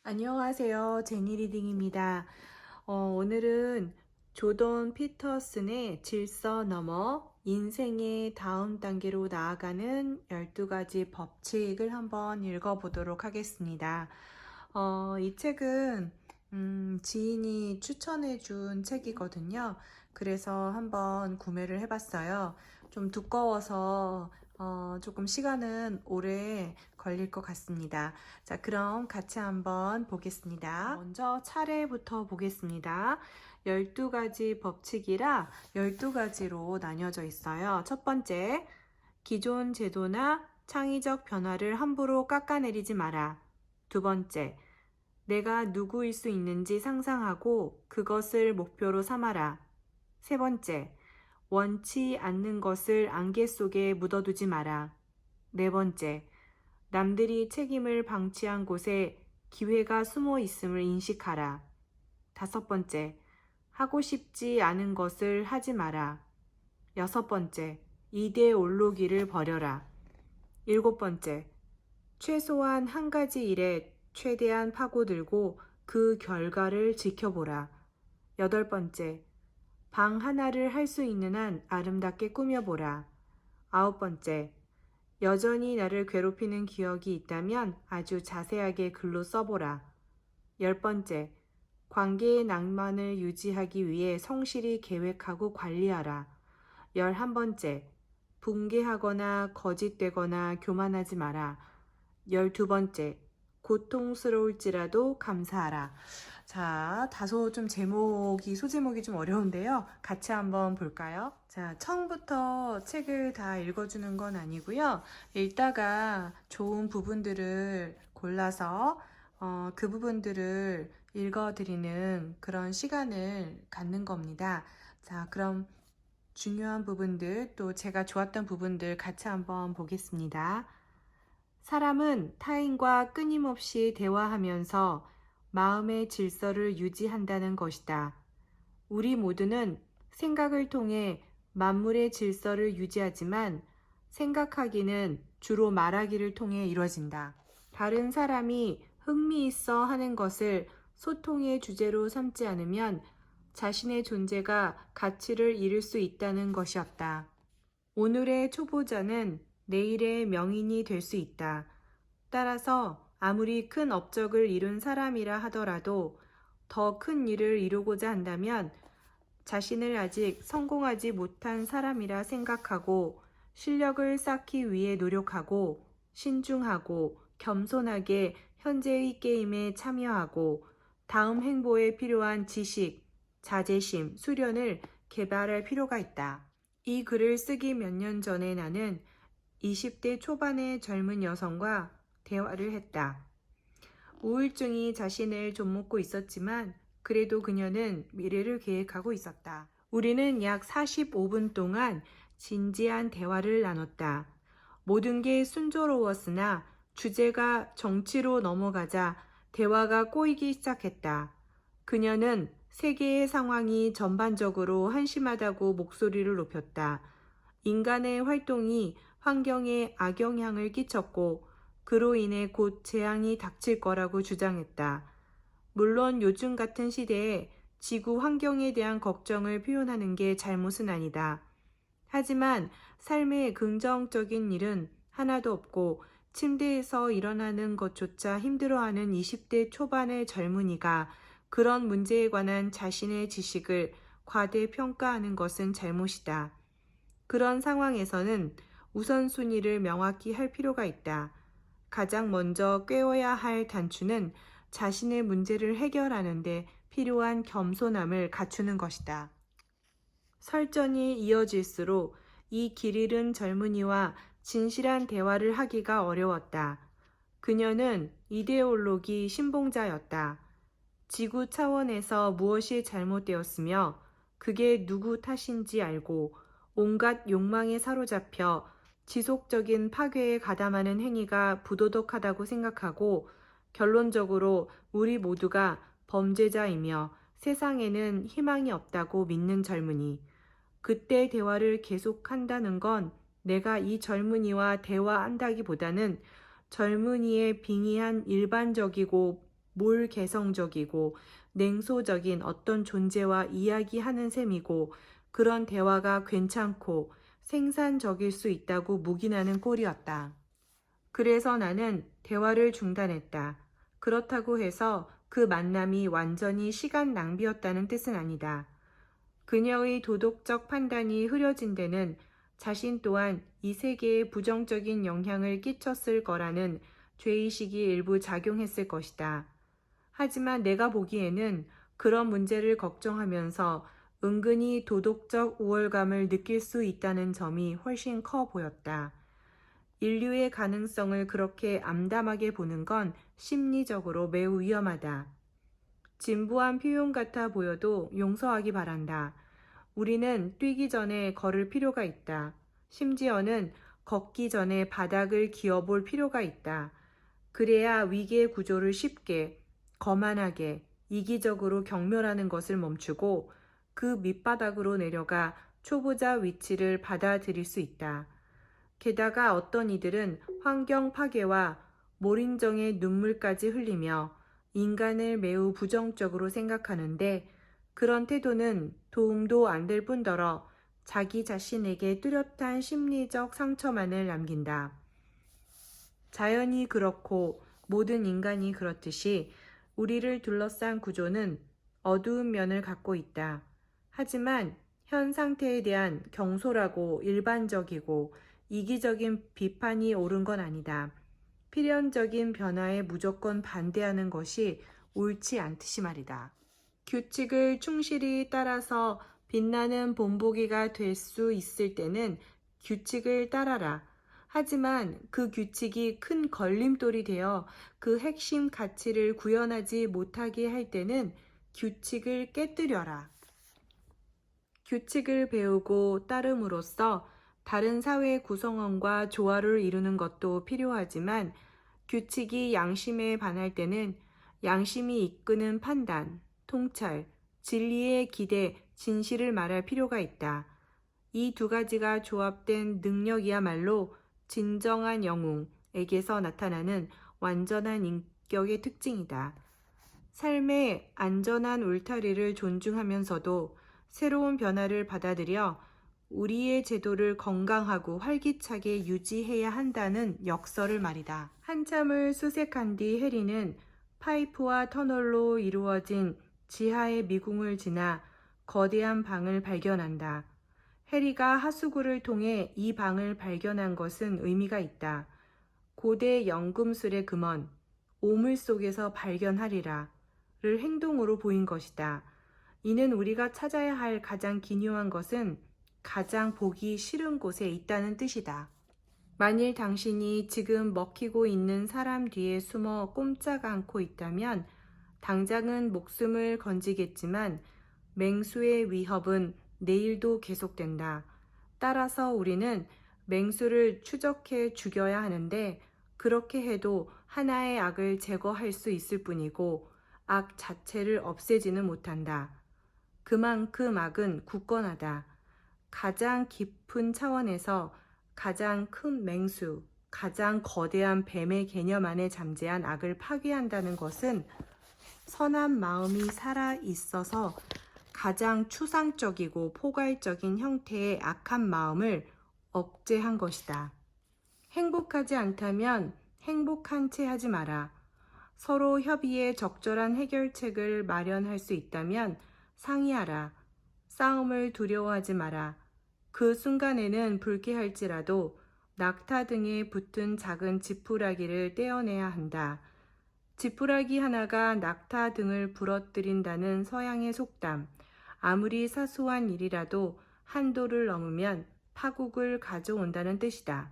안녕하세요. 제니 리딩입니다. 오늘은 조던 피터슨의 질서 너머 인생의 다음 단계로 나아가는 12가지 법칙을 한번 읽어보도록 하겠습니다. 이 책은 지인이 추천해 준 책이거든요. 그래서 한번 구매를 해봤어요. 좀 두꺼워서 조금 시간은 오래 걸릴 것 같습니다. 자, 그럼 같이 한번 보겠습니다. 먼저 차례부터 보겠습니다. 12가지 법칙이라 12가지로 나뉘어져 있어요. 첫 번째, 기존 제도나 창의적 변화를 함부로 깎아내리지 마라. 두 번째, 내가 누구일 수 있는지 상상하고 그것을 목표로 삼아라. 세 번째, 원치 않는 것을 안개 속에 묻어두지 마라. 네 번째, 남들이 책임을 방치한 곳에 기회가 숨어 있음을 인식하라. 다섯 번째, 하고 싶지 않은 것을 하지 마라. 여섯 번째, 이데올로기를 버려라. 일곱 번째, 최소한 한 가지 일에 최대한 파고들고 그 결과를 지켜보라. 여덟 번째, 방 하나를 할 수 있는 한 아름답게 꾸며보라. 아홉 번째, 여전히 나를 괴롭히는 기억이 있다면 아주 자세하게 글로 써보라. 열 번째, 관계의 낭만을 유지하기 위해 성실히 계획하고 관리하라. 11번째, 붕괴하거나 거짓되거나 교만하지 마라. 12번째, 고통스러울지라도 감사하라. 자, 다소 좀 소제목이 좀 어려운데요. 같이 한번 볼까요? 자, 처음부터 책을 다 읽어주는 건 아니고요. 읽다가 좋은 부분들을 골라서 그 부분들을 읽어드리는 그런 시간을 갖는 겁니다. 자, 그럼 중요한 부분들, 또 제가 좋았던 부분들 같이 한번 보겠습니다. 사람은 타인과 끊임없이 대화하면서 마음의 질서를 유지한다는 것이다. 우리 모두는 생각을 통해 만물의 질서를 유지하지만 생각하기는 주로 말하기를 통해 이루어진다. 다른 사람이 흥미있어 하는 것을 소통의 주제로 삼지 않으면 자신의 존재가 가치를 잃을 수 있다는 것이었다. 오늘의 초보자는 내일의 명인이 될 수 있다. 따라서 아무리 큰 업적을 이룬 사람이라 하더라도 더 큰 일을 이루고자 한다면 자신을 아직 성공하지 못한 사람이라 생각하고 실력을 쌓기 위해 노력하고 신중하고 겸손하게 현재의 게임에 참여하고 다음 행보에 필요한 지식, 자제심, 수련을 개발할 필요가 있다. 이 글을 쓰기 몇 년 전에 나는 20대 초반의 젊은 여성과 대화를 했다. 우울증이 자신을 좀먹고 있었지만 그래도 그녀는 미래를 계획하고 있었다. 우리는 약 45분 동안 진지한 대화를 나눴다. 모든 게 순조로웠으나 주제가 정치로 넘어가자 대화가 꼬이기 시작했다. 그녀는 세계의 상황이 전반적으로 한심하다고 목소리를 높였다. 인간의 활동이 환경에 악영향을 끼쳤고 그로 인해 곧 재앙이 닥칠 거라고 주장했다. 물론 요즘 같은 시대에 지구 환경에 대한 걱정을 표현하는 게 잘못은 아니다. 하지만 삶의 긍정적인 일은 하나도 없고 침대에서 일어나는 것조차 힘들어하는 20대 초반의 젊은이가 그런 문제에 관한 자신의 지식을 과대평가하는 것은 잘못이다. 그런 상황에서는 우선순위를 명확히 할 필요가 있다. 가장 먼저 꿰어야 할 단추는 자신의 문제를 해결하는 데 필요한 겸손함을 갖추는 것이다. 설전이 이어질수록 이 길 잃은 젊은이와 진실한 대화를 하기가 어려웠다. 그녀는 이데올로기 신봉자였다. 지구 차원에서 무엇이 잘못되었으며 그게 누구 탓인지 알고 온갖 욕망에 사로잡혀 지속적인 파괴에 가담하는 행위가 부도덕하다고 생각하고 결론적으로 우리 모두가 범죄자이며 세상에는 희망이 없다고 믿는 젊은이. 그때 대화를 계속한다는 건 내가 이 젊은이와 대화한다기보다는 젊은이의 빙의한 일반적이고 몰개성적이고 냉소적인 어떤 존재와 이야기하는 셈이고 그런 대화가 괜찮고 생산적일 수 있다고 묵인하는 꼴이었다. 그래서 나는 대화를 중단했다. 그렇다고 해서 그 만남이 완전히 시간 낭비였다는 뜻은 아니다. 그녀의 도덕적 판단이 흐려진 데는 자신 또한 이 세계에 부정적인 영향을 끼쳤을 거라는 죄의식이 일부 작용했을 것이다. 하지만 내가 보기에는 그런 문제를 걱정하면서 은근히 도덕적 우월감을 느낄 수 있다는 점이 훨씬 커 보였다. 인류의 가능성을 그렇게 암담하게 보는 건 심리적으로 매우 위험하다. 진부한 표현 같아 보여도 용서하기 바란다. 우리는 뛰기 전에 걸을 필요가 있다. 심지어는 걷기 전에 바닥을 기어볼 필요가 있다. 그래야 위기의 구조를 쉽게, 거만하게, 이기적으로 경멸하는 것을 멈추고 그 밑바닥으로 내려가 초보자 위치를 받아들일 수 있다. 게다가 어떤 이들은 환경 파괴와 몰인정의 눈물까지 흘리며 인간을 매우 부정적으로 생각하는데 그런 태도는 도움도 안 될 뿐더러 자기 자신에게 뚜렷한 심리적 상처만을 남긴다. 자연이 그렇고 모든 인간이 그렇듯이 우리를 둘러싼 구조는 어두운 면을 갖고 있다. 하지만 현 상태에 대한 경솔하고 일반적이고 이기적인 비판이 옳은 건 아니다. 필연적인 변화에 무조건 반대하는 것이 옳지 않듯이 말이다. 규칙을 충실히 따라서 빛나는 본보기가 될 수 있을 때는 규칙을 따라라. 하지만 그 규칙이 큰 걸림돌이 되어 그 핵심 가치를 구현하지 못하게 할 때는 규칙을 깨뜨려라. 규칙을 배우고 따름으로써 다른 사회 구성원과 조화를 이루는 것도 필요하지만 규칙이 양심에 반할 때는 양심이 이끄는 판단, 통찰, 진리에 기대, 진실을 말할 필요가 있다. 이 두 가지가 조합된 능력이야말로 진정한 영웅에게서 나타나는 완전한 인격의 특징이다. 삶의 안전한 울타리를 존중하면서도 새로운 변화를 받아들여 우리의 제도를 건강하고 활기차게 유지해야 한다는 역설을 말이다. 한참을 수색한 뒤 해리는 파이프와 터널로 이루어진 지하의 미궁을 지나 거대한 방을 발견한다. 해리가 하수구를 통해 이 방을 발견한 것은 의미가 있다. 고대 연금술의 금원, 오물 속에서 발견하리라 를 행동으로 보인 것이다. 이는 우리가 찾아야 할 가장 기묘한 것은 가장 보기 싫은 곳에 있다는 뜻이다. 만일 당신이 지금 먹히고 있는 사람 뒤에 숨어 꼼짝 않고 있다면 당장은 목숨을 건지겠지만 맹수의 위협은 내일도 계속된다. 따라서 우리는 맹수를 추적해 죽여야 하는데 그렇게 해도 하나의 악을 제거할 수 있을 뿐이고 악 자체를 없애지는 못한다. 그만큼 악은 굳건하다. 가장 깊은 차원에서 가장 큰 맹수, 가장 거대한 뱀의 개념 안에 잠재한 악을 파괴한다는 것은 선한 마음이 살아 있어서 가장 추상적이고 포괄적인 형태의 악한 마음을 억제한 것이다. 행복하지 않다면 행복한 채 하지 마라. 서로 협의해 적절한 해결책을 마련할 수 있다면 상의하라. 싸움을 두려워하지 마라. 그 순간에는 불쾌할지라도 낙타 등에 붙은 작은 지푸라기를 떼어내야 한다. 지푸라기 하나가 낙타 등을 부러뜨린다는 서양의 속담. 아무리 사소한 일이라도 한도를 넘으면 파국을 가져온다는 뜻이다.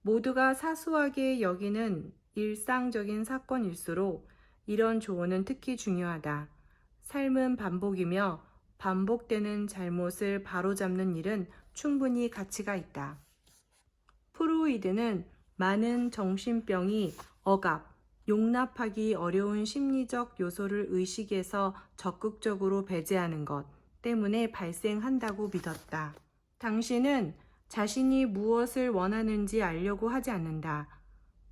모두가 사소하게 여기는 일상적인 사건일수록 이런 조언은 특히 중요하다. 삶은 반복이며 반복되는 잘못을 바로잡는 일은 충분히 가치가 있다. 프로이드는 많은 정신병이 억압, 용납하기 어려운 심리적 요소를 의식에서 적극적으로 배제하는 것 때문에 발생한다고 믿었다. 당신은 자신이 무엇을 원하는지 알려고 하지 않는다.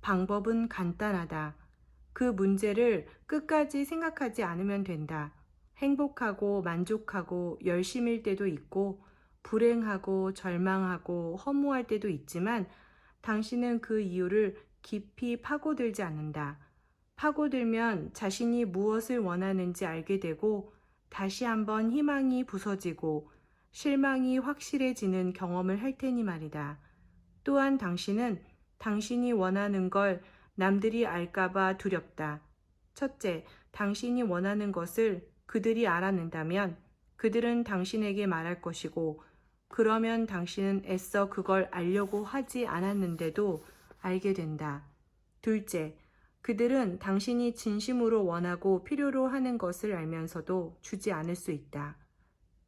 방법은 간단하다. 그 문제를 끝까지 생각하지 않으면 된다. 행복하고 만족하고 열심일 때도 있고 불행하고 절망하고 허무할 때도 있지만 당신은 그 이유를 깊이 파고들지 않는다. 파고들면 자신이 무엇을 원하는지 알게 되고 다시 한번 희망이 부서지고 실망이 확실해지는 경험을 할 테니 말이다. 또한 당신은 당신이 원하는 걸 남들이 알까봐 두렵다. 첫째, 당신이 원하는 것을 그들이 알아낸다면 그들은 당신에게 말할 것이고, 그러면 당신은 애써 그걸 알려고 하지 않았는데도 알게 된다. 둘째, 그들은 당신이 진심으로 원하고 필요로 하는 것을 알면서도 주지 않을 수 있다.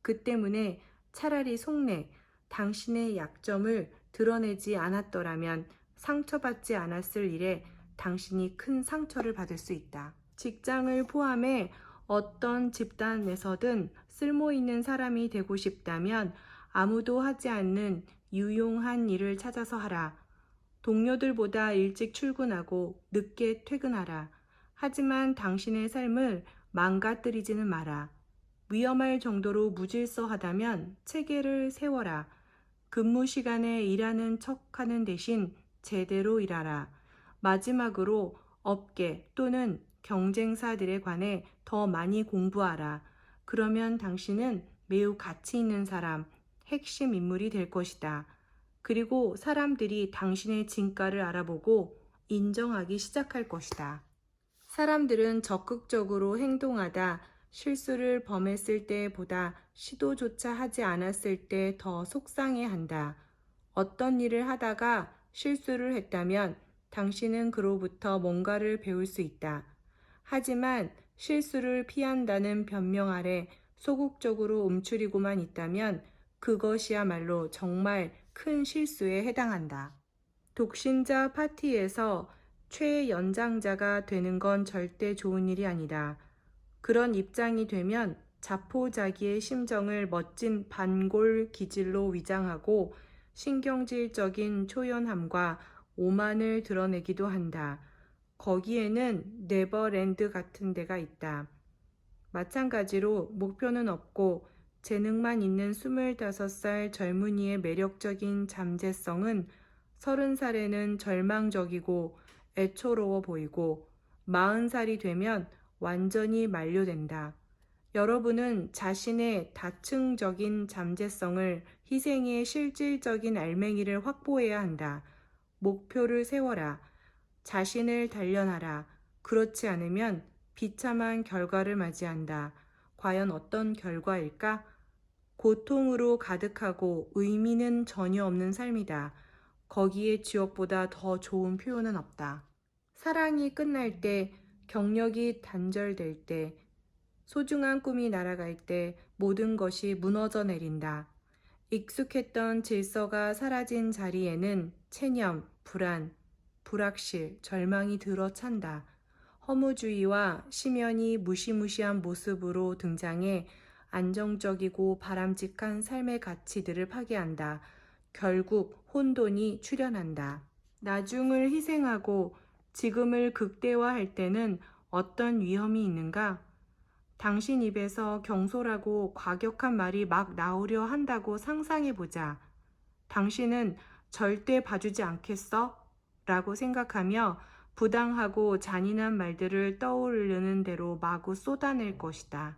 그 때문에 차라리 속내, 당신의 약점을 드러내지 않았더라면 상처받지 않았을 일에 당신이 큰 상처를 받을 수 있다. 직장을 포함해 어떤 집단에서든 쓸모있는 사람이 되고 싶다면 아무도 하지 않는 유용한 일을 찾아서 하라. 동료들보다 일찍 출근하고 늦게 퇴근하라. 하지만 당신의 삶을 망가뜨리지는 마라. 위험할 정도로 무질서하다면 체계를 세워라. 근무 시간에 일하는 척하는 대신 제대로 일하라. 마지막으로 업계 또는 경쟁사들에 관해 더 많이 공부하라. 그러면 당신은 매우 가치 있는 사람, 핵심 인물이 될 것이다. 그리고 사람들이 당신의 진가를 알아보고 인정하기 시작할 것이다. 사람들은 적극적으로 행동하다 실수를 범했을 때보다 시도조차 하지 않았을 때 더 속상해한다. 어떤 일을 하다가 실수를 했다면 당신은 그로부터 뭔가를 배울 수 있다. 하지만 실수를 피한다는 변명 아래 소극적으로 움츠리고만 있다면 그것이야말로 정말 큰 실수에 해당한다. 독신자 파티에서 최연장자가 되는 건 절대 좋은 일이 아니다. 그런 입장이 되면 자포자기의 심정을 멋진 반골 기질로 위장하고 신경질적인 초연함과 오만을 드러내기도 한다. 거기에는 네버랜드 같은 데가 있다. 마찬가지로 목표는 없고 재능만 있는 25살 젊은이의 매력적인 잠재성은 30살에는 절망적이고 애초로워 보이고 40살이 되면 완전히 만료된다. 여러분은 자신의 다층적인 잠재성을 희생의 실질적인 알맹이를 확보해야 한다. 목표를 세워라. 자신을 단련하라. 그렇지 않으면 비참한 결과를 맞이한다. 과연 어떤 결과일까? 고통으로 가득하고 의미는 전혀 없는 삶이다. 거기에 지옥보다 더 좋은 표현은 없다. 사랑이 끝날 때, 경력이 단절될 때, 소중한 꿈이 날아갈 때 모든 것이 무너져 내린다. 익숙했던 질서가 사라진 자리에는 체념, 불안, 불확실, 절망이 들어찬다. 허무주의와 심연이 무시무시한 모습으로 등장해 안정적이고 바람직한 삶의 가치들을 파괴한다. 결국 혼돈이 출현한다. 나중을 희생하고 지금을 극대화할 때는 어떤 위험이 있는가? 당신 입에서 경솔하고 과격한 말이 막 나오려 한다고 상상해보자. 당신은 절대 봐주지 않겠어? 라고 생각하며 부당하고 잔인한 말들을 떠오르는 대로 마구 쏟아낼 것이다.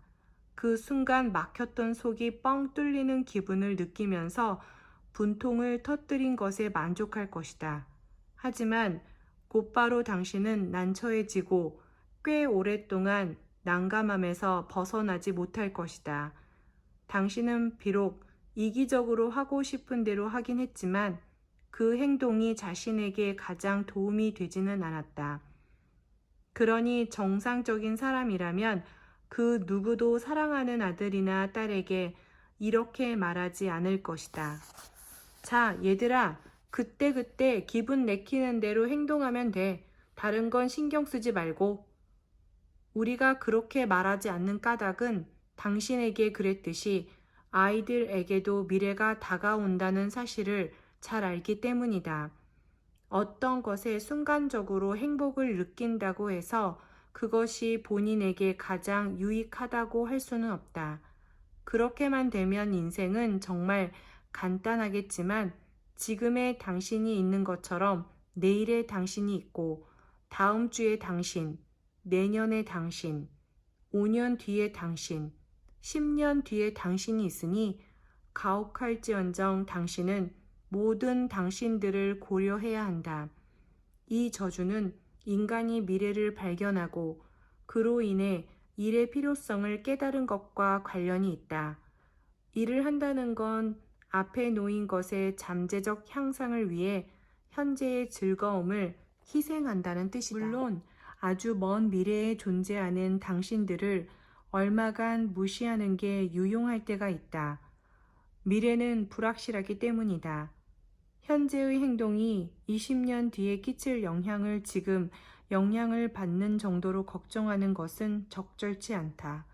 그 순간 막혔던 속이 뻥 뚫리는 기분을 느끼면서 분통을 터뜨린 것에 만족할 것이다. 하지만 곧바로 당신은 난처해지고 꽤 오랫동안 난감함에서 벗어나지 못할 것이다. 당신은 비록 이기적으로 하고 싶은 대로 하긴 했지만 그 행동이 자신에게 가장 도움이 되지는 않았다. 그러니 정상적인 사람이라면 그 누구도 사랑하는 아들이나 딸에게 이렇게 말하지 않을 것이다. 자, 얘들아, 그때그때 기분 내키는 대로 행동하면 돼. 다른 건 신경 쓰지 말고. 우리가 그렇게 말하지 않는 까닭은 당신에게 그랬듯이 아이들에게도 미래가 다가온다는 사실을 잘 알기 때문이다. 어떤 것에 순간적으로 행복을 느낀다고 해서 그것이 본인에게 가장 유익하다고 할 수는 없다. 그렇게만 되면 인생은 정말 간단하겠지만 지금의 당신이 있는 것처럼 내일의 당신이 있고 다음 주의 당신, 내년의 당신, 5년 뒤의 당신, 10년 뒤의 당신이 있으니 가혹할지언정 당신은 모든 당신들을 고려해야 한다. 이 저주는 인간이 미래를 발견하고 그로 인해 일의 필요성을 깨달은 것과 관련이 있다. 일을 한다는 건 앞에 놓인 것의 잠재적 향상을 위해 현재의 즐거움을 희생한다는 뜻이다. 물론 아주 먼 미래에 존재하는 당신들을 얼마간 무시하는 게 유용할 때가 있다. 미래는 불확실하기 때문이다. 현재의 행동이 20년 뒤에 끼칠 영향을 지금 영향을 받는 정도로 걱정하는 것은 적절치 않다.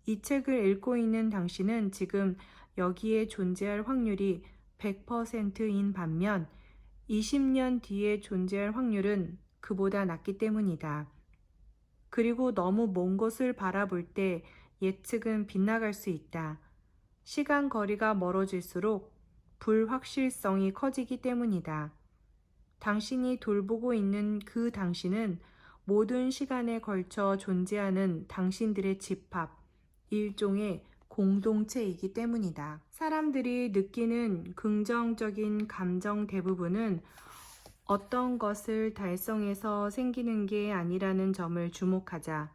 이 책을 읽고 있는 당신은 지금 여기에 존재할 확률이 100%인 반면 20년 뒤에 존재할 확률은 그보다 낮기 때문이다. 그리고 너무 먼 곳을 바라볼 때 예측은 빗나갈 수 있다. 시간 거리가 멀어질수록 불확실성이 커지기 때문이다. 당신이 돌보고 있는 그 당신은 모든 시간에 걸쳐 존재하는 당신들의 집합, 일종의 공동체이기 때문이다. 사람들이 느끼는 긍정적인 감정 대부분은 어떤 것을 달성해서 생기는 게 아니라는 점을 주목하자.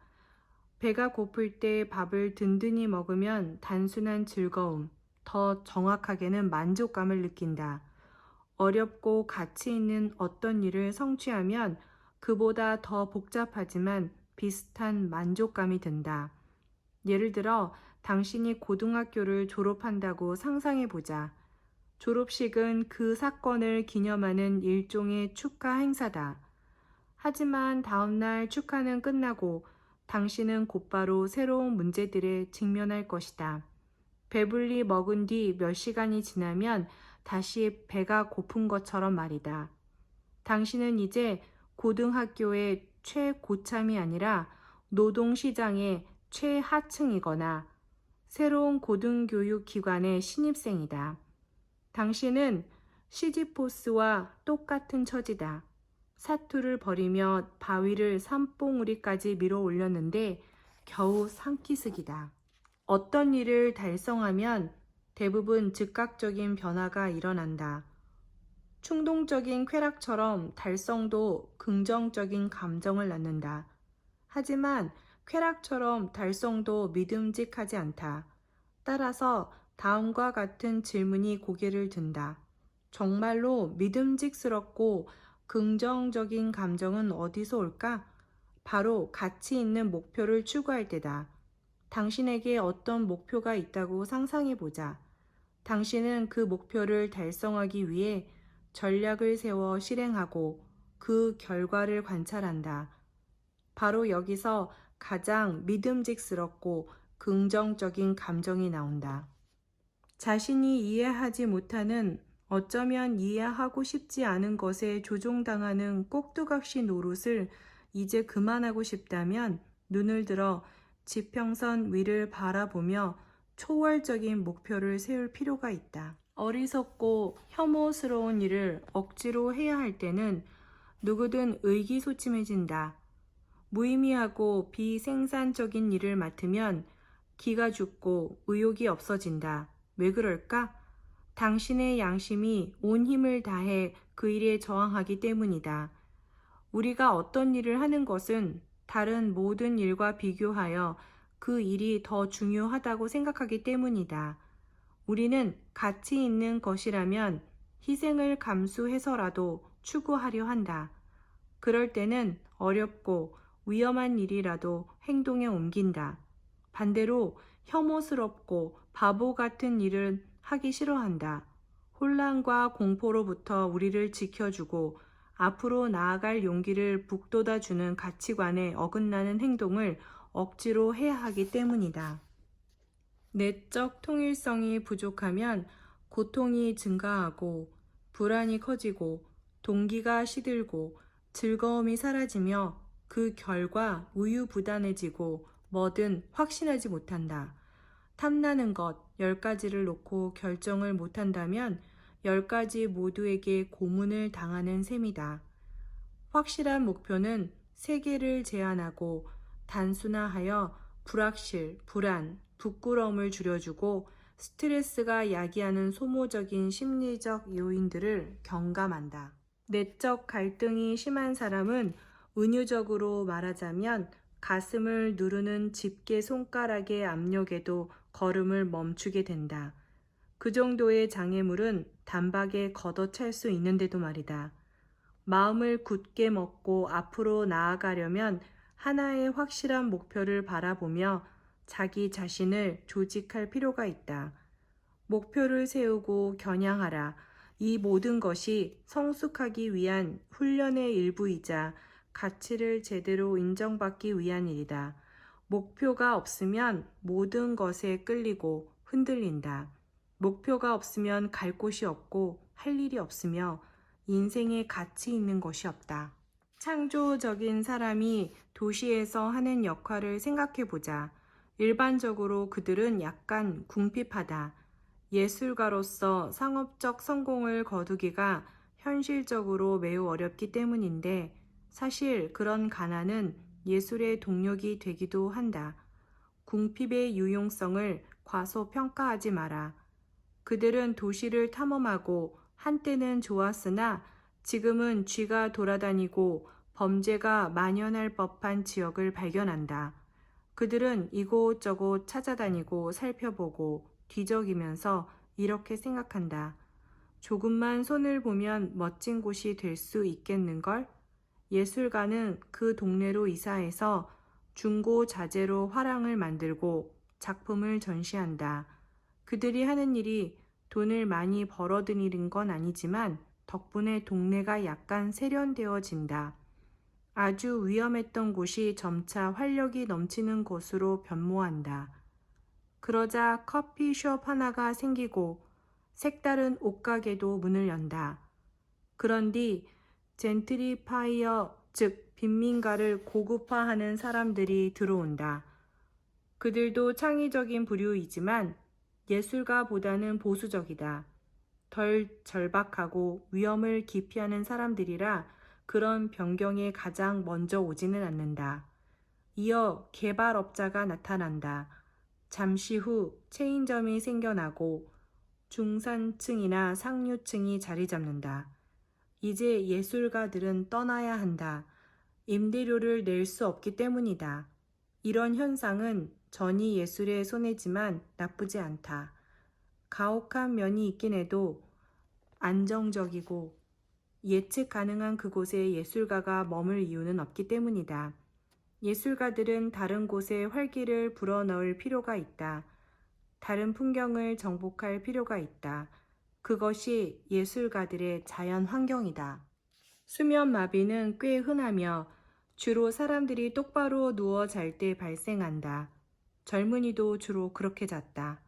배가 고플 때 밥을 든든히 먹으면 단순한 즐거움, 더 정확하게는 만족감을 느낀다. 어렵고 가치 있는 어떤 일을 성취하면 그보다 더 복잡하지만 비슷한 만족감이 든다. 예를 들어 당신이 고등학교를 졸업한다고 상상해 보자. 졸업식은 그 사건을 기념하는 일종의 축하 행사다. 하지만 다음날 축하는 끝나고 당신은 곧바로 새로운 문제들에 직면할 것이다. 배불리 먹은 뒤 몇 시간이 지나면 다시 배가 고픈 것처럼 말이다. 당신은 이제 고등학교의 최고참이 아니라 노동시장의 최하층이거나 새로운 고등교육 기관의 신입생이다. 당신은 시지포스와 똑같은 처지다. 사투를 벌이며 바위를 산봉우리까지 밀어 올렸는데 겨우 산기슭이다. 어떤 일을 달성하면 대부분 즉각적인 변화가 일어난다. 충동적인 쾌락처럼 달성도 긍정적인 감정을 낳는다. 하지만 쾌락처럼 달성도 믿음직하지 않다. 따라서 다음과 같은 질문이 고개를 든다. 정말로 믿음직스럽고 긍정적인 감정은 어디서 올까? 바로 가치 있는 목표를 추구할 때다. 당신에게 어떤 목표가 있다고 상상해 보자. 당신은 그 목표를 달성하기 위해 전략을 세워 실행하고 그 결과를 관찰한다. 바로 여기서 가장 믿음직스럽고 긍정적인 감정이 나온다. 자신이 이해하지 못하는 어쩌면 이해하고 싶지 않은 것에 조종당하는 꼭두각시 노릇을 이제 그만하고 싶다면 눈을 들어 지평선 위를 바라보며 초월적인 목표를 세울 필요가 있다. 어리석고 혐오스러운 일을 억지로 해야 할 때는 누구든 의기소침해진다. 무의미하고 비생산적인 일을 맡으면 기가 죽고 의욕이 없어진다. 왜 그럴까? 당신의 양심이 온 힘을 다해 그 일에 저항하기 때문이다. 우리가 어떤 일을 하는 것은 다른 모든 일과 비교하여 그 일이 더 중요하다고 생각하기 때문이다. 우리는 가치 있는 것이라면 희생을 감수해서라도 추구하려 한다. 그럴 때는 어렵고 위험한 일이라도 행동에 옮긴다. 반대로 혐오스럽고 바보 같은 일은 하기 싫어한다. 혼란과 공포로부터 우리를 지켜주고 앞으로 나아갈 용기를 북돋아주는 가치관에 어긋나는 행동을 억지로 해야 하기 때문이다. 내적 통일성이 부족하면 고통이 증가하고 불안이 커지고 동기가 시들고 즐거움이 사라지며 그 결과 우유부단해지고 뭐든 확신하지 못한다. 탐나는 것 10가지를 놓고 결정을 못한다면 10가지 모두에게 고문을 당하는 셈이다. 확실한 목표는 세계를 제한하고 단순화하여 불확실, 불안, 부끄러움을 줄여주고 스트레스가 야기하는 소모적인 심리적 요인들을 경감한다. 내적 갈등이 심한 사람은 은유적으로 말하자면 가슴을 누르는 집게 손가락의 압력에도 걸음을 멈추게 된다. 그 정도의 장애물은 단박에 걷어찰 수 있는데도 말이다. 마음을 굳게 먹고 앞으로 나아가려면 하나의 확실한 목표를 바라보며 자기 자신을 조직할 필요가 있다. 목표를 세우고 겨냥하라. 이 모든 것이 성숙하기 위한 훈련의 일부이자 가치를 제대로 인정받기 위한 일이다. 목표가 없으면 모든 것에 끌리고 흔들린다. 목표가 없으면 갈 곳이 없고 할 일이 없으며 인생에 가치 있는 것이 없다. 창조적인 사람이 도시에서 하는 역할을 생각해 보자. 일반적으로 그들은 약간 궁핍하다. 예술가로서 상업적 성공을 거두기가 현실적으로 매우 어렵기 때문인데 사실 그런 가난은 예술의 동력이 되기도 한다. 궁핍의 유용성을 과소평가하지 마라. 그들은 도시를 탐험하고 한때는 좋았으나 지금은 쥐가 돌아다니고 범죄가 만연할 법한 지역을 발견한다. 그들은 이곳저곳 찾아다니고 살펴보고 뒤적이면서 이렇게 생각한다. 조금만 손을 보면 멋진 곳이 될 수 있겠는걸? 예술가는 그 동네로 이사해서 중고자재로 화랑을 만들고 작품을 전시한다. 그들이 하는 일이 돈을 많이 벌어들이는 건 아니지만 덕분에 동네가 약간 세련되어진다. 아주 위험했던 곳이 점차 활력이 넘치는 곳으로 변모한다. 그러자 커피숍 하나가 생기고 색다른 옷가게도 문을 연다. 그런디 젠트리파이어, 즉 빈민가를 고급화하는 사람들이 들어온다. 그들도 창의적인 부류이지만 예술가보다는 보수적이다. 덜 절박하고 위험을 기피하는 사람들이라 그런 변경에 가장 먼저 오지는 않는다. 이어 개발업자가 나타난다. 잠시 후 체인점이 생겨나고 중산층이나 상류층이 자리 잡는다. 이제 예술가들은 떠나야 한다. 임대료를 낼 수 없기 때문이다. 이런 현상은 전이 예술의 손해지만 나쁘지 않다. 가혹한 면이 있긴 해도 안정적이고 예측 가능한 그곳에 예술가가 머물 이유는 없기 때문이다. 예술가들은 다른 곳에 활기를 불어넣을 필요가 있다. 다른 풍경을 정복할 필요가 있다. 그것이 예술가들의 자연 환경이다. 수면 마비는 꽤 흔하며 주로 사람들이 똑바로 누워 잘 때 발생한다. 젊은이도 주로 그렇게 잤다.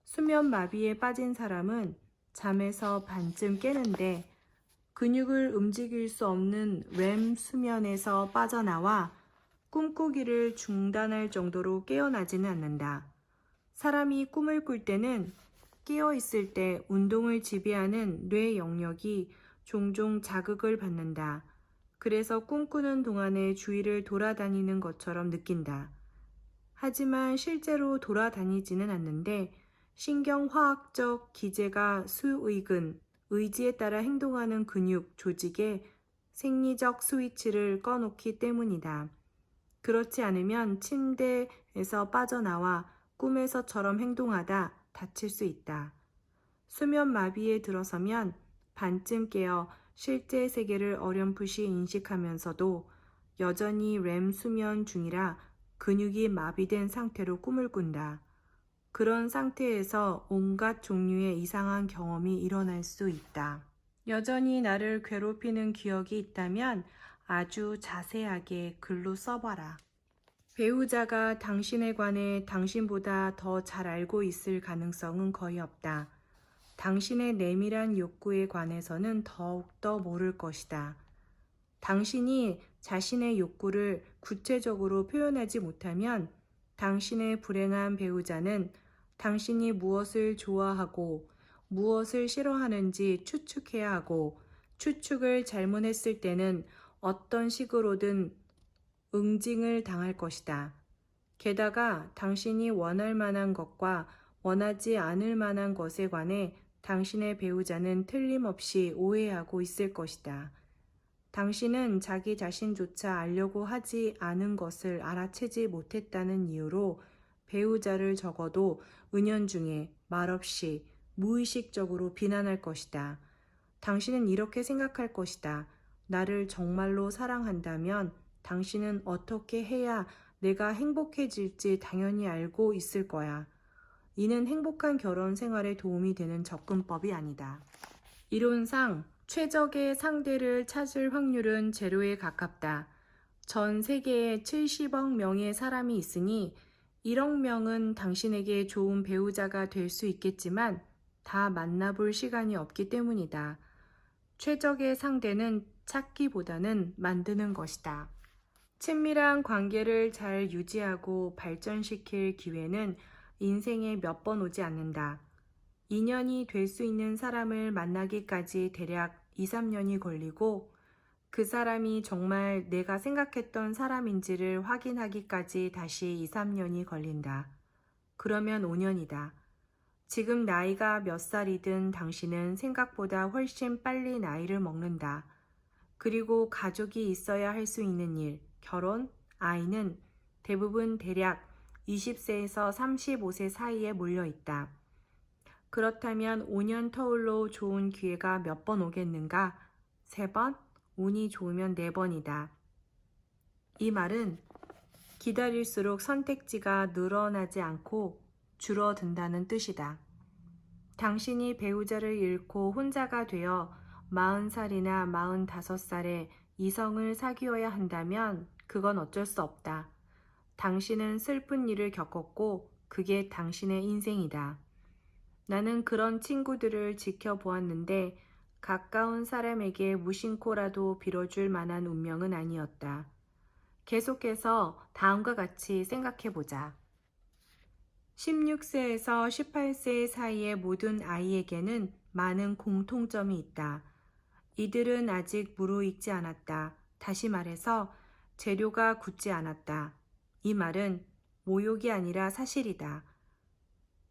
수면 마비에 빠진 사람은 잠에서 반쯤 깨는데 근육을 움직일 수 없는 렘 수면에서 빠져나와 꿈꾸기를 중단할 정도로 깨어나지는 않는다. 사람이 꿈을 꿀 때는 깨어 있을 때 운동을 지배하는 뇌 영역이 종종 자극을 받는다. 그래서 꿈꾸는 동안에 주위를 돌아다니는 것처럼 느낀다. 하지만 실제로 돌아다니지는 않는데 신경화학적 기제가 수의근, 의지에 따라 행동하는 근육, 조직에 생리적 스위치를 꺼놓기 때문이다. 그렇지 않으면 침대에서 빠져나와 꿈에서처럼 행동하다 다칠 수 있다. 수면 마비에 들어서면 반쯤 깨어 실제 세계를 어렴풋이 인식하면서도 여전히 렘 수면 중이라 근육이 마비된 상태로 꿈을 꾼다. 그런 상태에서 온갖 종류의 이상한 경험이 일어날 수 있다. 여전히 나를 괴롭히는 기억이 있다면 아주 자세하게 글로 써봐라. 배우자가 당신에 관해 당신보다 더 잘 알고 있을 가능성은 거의 없다. 당신의 내밀한 욕구에 관해서는 더욱더 모를 것이다. 당신이 자신의 욕구를 구체적으로 표현하지 못하면 당신의 불행한 배우자는 당신이 무엇을 좋아하고 무엇을 싫어하는지 추측해야 하고 추측을 잘못했을 때는 어떤 식으로든 응징을 당할 것이다. 게다가 당신이 원할 만한 것과 원하지 않을 만한 것에 관해 당신의 배우자는 틀림없이 오해하고 있을 것이다. 당신은 자기 자신조차 알려고 하지 않은 것을 알아채지 못했다는 이유로 배우자를 적어도 은연중에 말없이 무의식적으로 비난할 것이다. 당신은 이렇게 생각할 것이다. 나를 정말로 사랑한다면 당신은 어떻게 해야 내가 행복해질지 당연히 알고 있을 거야. 이는 행복한 결혼 생활에 도움이 되는 접근법이 아니다. 이론상 최적의 상대를 찾을 확률은 제로에 가깝다. 전 세계에 70억 명의 사람이 있으니 1억 명은 당신에게 좋은 배우자가 될 수 있겠지만 다 만나볼 시간이 없기 때문이다. 최적의 상대는 찾기보다는 만드는 것이다. 친밀한 관계를 잘 유지하고 발전시킬 기회는 인생에 몇 번 오지 않는다. 인연이 될 수 있는 사람을 만나기까지 대략 2, 3년이 걸리고 그 사람이 정말 내가 생각했던 사람인지를 확인하기까지 다시 2, 3년이 걸린다. 그러면 5년이다. 지금 나이가 몇 살이든 당신은 생각보다 훨씬 빨리 나이를 먹는다. 그리고 가족이 있어야 할 수 있는 일, 결혼, 아이는 대부분 대략 20세에서 35세 사이에 몰려 있다. 그렇다면 5년 터울로 좋은 기회가 몇 번 오겠는가? 3번? 운이 좋으면 4번이다. 이 말은 기다릴수록 선택지가 늘어나지 않고 줄어든다는 뜻이다. 당신이 배우자를 잃고 혼자가 되어 40살이나 45살에 이성을 사귀어야 한다면 그건 어쩔 수 없다. 당신은 슬픈 일을 겪었고 그게 당신의 인생이다. 나는 그런 친구들을 지켜보았는데 가까운 사람에게 무심코라도 빌어줄 만한 운명은 아니었다. 계속해서 다음과 같이 생각해보자. 16세에서 18세 사이의 모든 아이에게는 많은 공통점이 있다. 이들은 아직 무르익지 않았다. 다시 말해서 재료가 굳지 않았다. 이 말은 모욕이 아니라 사실이다.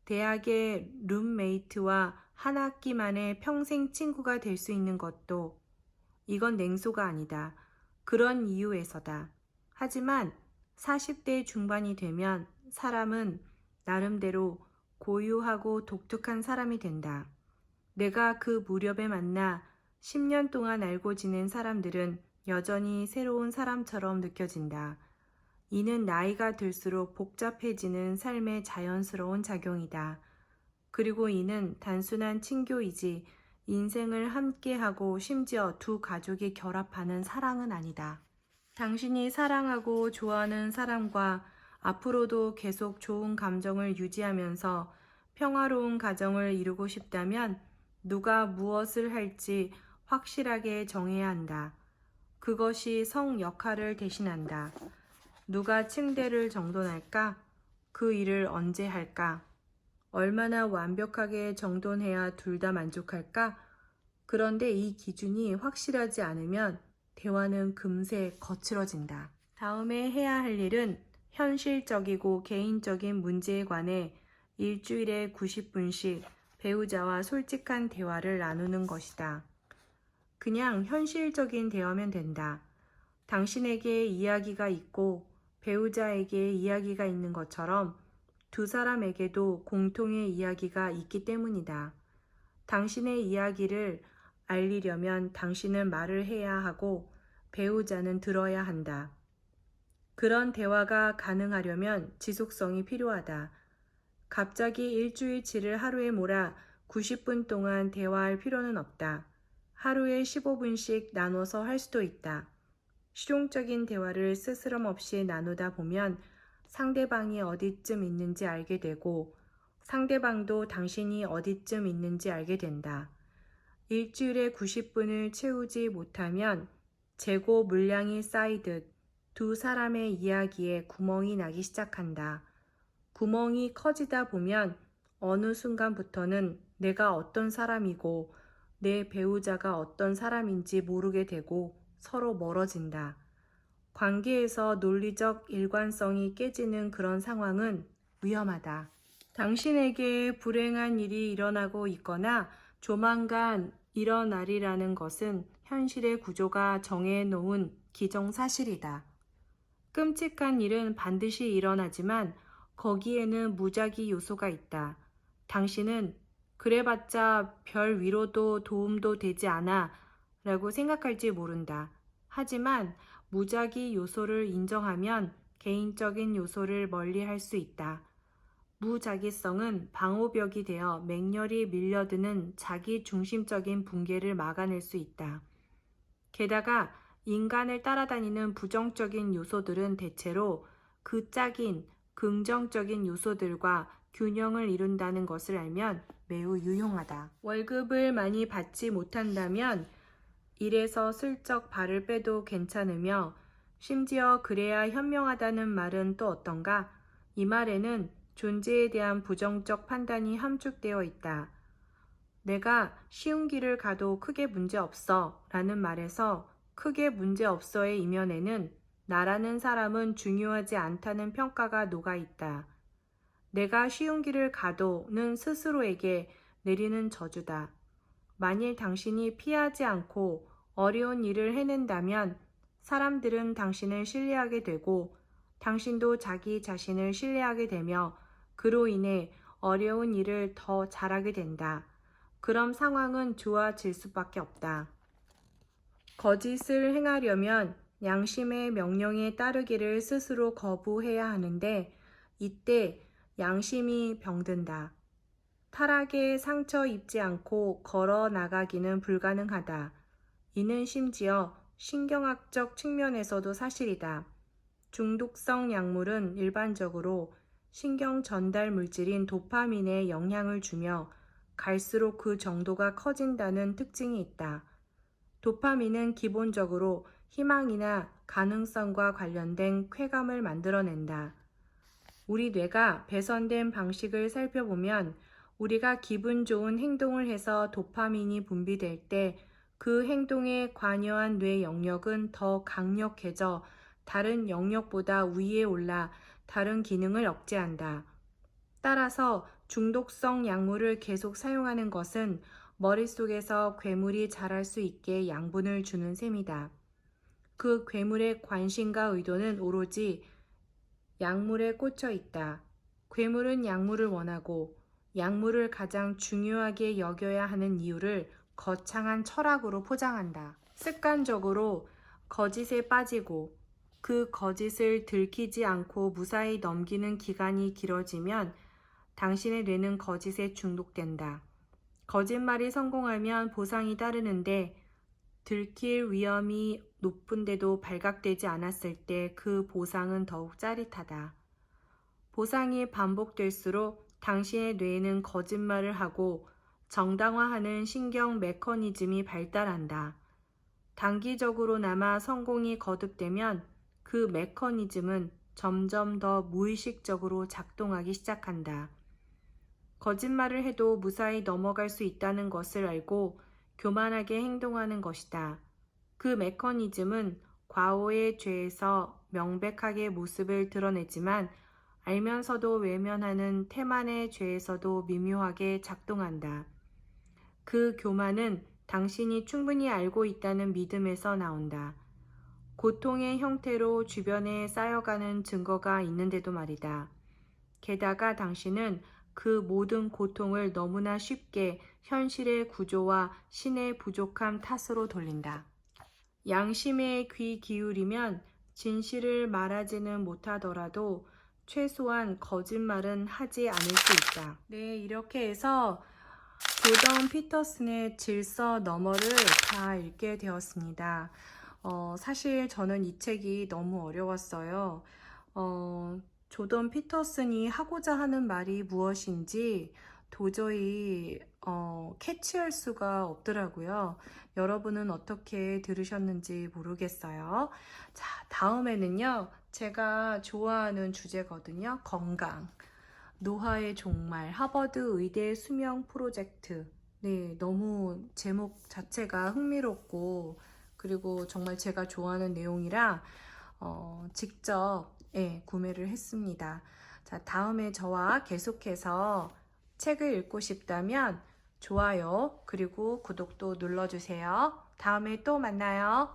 대학의 룸메이트와 한 학기 만에 평생 친구가 될 수 있는 것도 이건 냉소가 아니다. 그런 이유에서다. 하지만 40대 중반이 되면 사람은 나름대로 고유하고 독특한 사람이 된다. 내가 그 무렵에 만나 10년 동안 알고 지낸 사람들은 여전히 새로운 사람처럼 느껴진다. 이는 나이가 들수록 복잡해지는 삶의 자연스러운 작용이다. 그리고 이는 단순한 친교이지 인생을 함께하고 심지어 두 가족이 결합하는 사랑은 아니다. 당신이 사랑하고 좋아하는 사람과 앞으로도 계속 좋은 감정을 유지하면서 평화로운 가정을 이루고 싶다면 누가 무엇을 할지 확실하게 정해야 한다. 그것이 성 역할을 대신한다. 누가 침대를 정돈할까? 그 일을 언제 할까? 얼마나 완벽하게 정돈해야 둘 다 만족할까? 그런데 이 기준이 확실하지 않으면 대화는 금세 거칠어진다. 다음에 해야 할 일은 현실적이고 개인적인 문제에 관해 일주일에 90분씩 배우자와 솔직한 대화를 나누는 것이다. 그냥 현실적인 대화면 된다. 당신에게 이야기가 있고 배우자에게 이야기가 있는 것처럼 두 사람에게도 공통의 이야기가 있기 때문이다. 당신의 이야기를 알리려면 당신은 말을 해야 하고 배우자는 들어야 한다. 그런 대화가 가능하려면 지속성이 필요하다. 갑자기 일주일치를 하루에 몰아 90분 동안 대화할 필요는 없다. 하루에 15분씩 나눠서 할 수도 있다. 실용적인 대화를 스스럼 없이 나누다 보면 상대방이 어디쯤 있는지 알게 되고 상대방도 당신이 어디쯤 있는지 알게 된다. 일주일에 90분을 채우지 못하면 재고 물량이 쌓이듯 두 사람의 이야기에 구멍이 나기 시작한다. 구멍이 커지다 보면 어느 순간부터는 내가 어떤 사람이고 내 배우자가 어떤 사람인지 모르게 되고 서로 멀어진다. 관계에서 논리적 일관성이 깨지는 그런 상황은 위험하다. 당신에게 불행한 일이 일어나고 있거나 조만간 일어나리라는 것은 현실의 구조가 정해놓은 기정사실이다. 끔찍한 일은 반드시 일어나지만 거기에는 무작위 요소가 있다. 당신은 그래봤자 별 위로도 도움도 되지 않아 라고 생각할지 모른다. 하지만 무작위 요소를 인정하면 개인적인 요소를 멀리할 수 있다. 무작위성은 방호벽이 되어 맹렬히 밀려드는 자기 중심적인 붕괴를 막아낼 수 있다. 게다가 인간을 따라다니는 부정적인 요소들은 대체로 그 짝인 긍정적인 요소들과 균형을 이룬다는 것을 알면 매우 유용하다. 월급을 많이 받지 못한다면 일에서 슬쩍 발을 빼도 괜찮으며 심지어 그래야 현명하다는 말은 또 어떤가? 이 말에는 존재에 대한 부정적 판단이 함축되어 있다. 내가 쉬운 길을 가도 크게 문제 없어 라는 말에서 크게 문제 없어의 이면에는 나라는 사람은 중요하지 않다는 평가가 녹아 있다. 내가 쉬운 길을 가도는 스스로에게 내리는 저주다. 만일 당신이 피하지 않고 어려운 일을 해낸다면 사람들은 당신을 신뢰하게 되고 당신도 자기 자신을 신뢰하게 되며 그로 인해 어려운 일을 더 잘하게 된다. 그럼 상황은 좋아질 수밖에 없다. 거짓을 행하려면 양심의 명령에 따르기를 스스로 거부해야 하는데 이때 양심이 병든다. 타락에 상처 입지 않고 걸어 나가기는 불가능하다. 이는 심지어 신경학적 측면에서도 사실이다. 중독성 약물은 일반적으로 신경 전달 물질인 도파민에 영향을 주며 갈수록 그 정도가 커진다는 특징이 있다. 도파민은 기본적으로 희망이나 가능성과 관련된 쾌감을 만들어낸다. 우리 뇌가 배선된 방식을 살펴보면 우리가 기분 좋은 행동을 해서 도파민이 분비될 때 그 행동에 관여한 뇌 영역은 더 강력해져 다른 영역보다 위에 올라 다른 기능을 억제한다. 따라서 중독성 약물을 계속 사용하는 것은 머릿속에서 괴물이 자랄 수 있게 양분을 주는 셈이다. 그 괴물의 관심과 의도는 오로지 약물에 꽂혀 있다. 괴물은 약물을 원하고 약물을 가장 중요하게 여겨야 하는 이유를 거창한 철학으로 포장한다. 습관적으로 거짓에 빠지고 그 거짓을 들키지 않고 무사히 넘기는 기간이 길어지면 당신의 뇌는 거짓에 중독된다. 거짓말이 성공하면 보상이 따르는데 들킬 위험이 높은데도 발각되지 않았을 때 그 보상은 더욱 짜릿하다. 보상이 반복될수록 당신의 뇌는 거짓말을 하고 정당화하는 신경 메커니즘이 발달한다. 단기적으로나마 성공이 거듭되면 그 메커니즘은 점점 더 무의식적으로 작동하기 시작한다. 거짓말을 해도 무사히 넘어갈 수 있다는 것을 알고 교만하게 행동하는 것이다. 그 메커니즘은 과오의 죄에서 명백하게 모습을 드러내지만 알면서도 외면하는 태만의 죄에서도 미묘하게 작동한다. 그 교만은 당신이 충분히 알고 있다는 믿음에서 나온다. 고통의 형태로 주변에 쌓여가는 증거가 있는데도 말이다. 게다가 당신은 그 모든 고통을 너무나 쉽게 현실의 구조와 신의 부족함 탓으로 돌린다. 양심에 귀 기울이면 진실을 말하지는 못하더라도 최소한 거짓말은 하지 않을 수 있다. 네, 이렇게 해서 조던 피터슨의 질서 너머를 다 읽게 되었습니다. 사실 저는 이 책이 너무 어려웠어요. 조던 피터슨이 하고자 하는 말이 무엇인지 도저히 캐치할 수가 없더라고요. 여러분은 어떻게 들으셨는지 모르겠어요. 자, 다음에는요. 제가 좋아하는 주제거든요. 건강. 노화의 종말, 하버드 의대 수명 프로젝트. 네, 너무 제목 자체가 흥미롭고, 그리고 정말 제가 좋아하는 내용이라, 직접, 구매를 했습니다. 자, 다음에 저와 계속해서 책을 읽고 싶다면, 좋아요, 그리고 구독도 눌러주세요. 다음에 또 만나요.